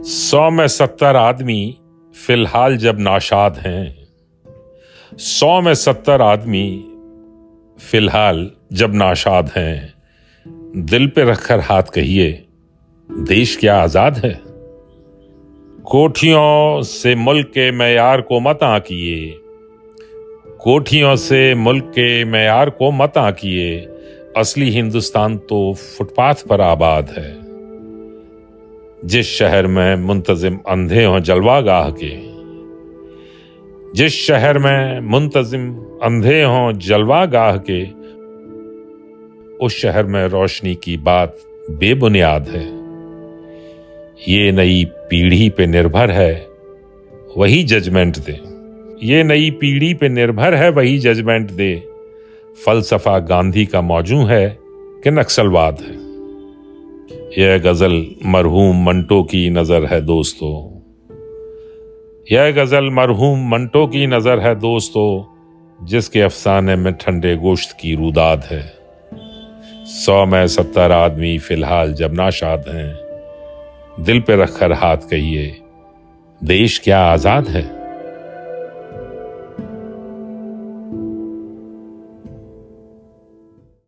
सौ में 70 आदमी फिलहाल जब नाशाद हैं, 100 में 70 आदमी फिलहाल जब नाशाद हैं, दिल पे रखकर हाथ कहिए, देश क्या आजाद है। कोठियों से मुल्क के मैयार को मत आंकिए, कोठियों से मुल्क के मैयार को मत आंकिए, असली हिंदुस्तान तो फुटपाथ पर आबाद है। जिस शहर में मुंतजिम अंधे हों जलवागाह के, जिस शहर में मुंतजिम अंधे हों जलवागाह के, उस शहर में रोशनी की बात बेबुनियाद है। ये नई पीढ़ी पे निर्भर है, वही जजमेंट दे। ये नई पीढ़ी पे निर्भर है, वही जजमेंट दे। फलसफा गांधी का मौजू है कि नक्सलवाद है। यह गजल मरहूम मंटो की नजर है दोस्तों, यह गजल मरहूम मंटो की नजर है दोस्तों, जिसके अफसाने में ठंडे गोश्त की रुदाद है। 100 में 70 आदमी फिलहाल जब नाशाद हैं, दिल पे रखकर हाथ कहिए, देश क्या आजाद है।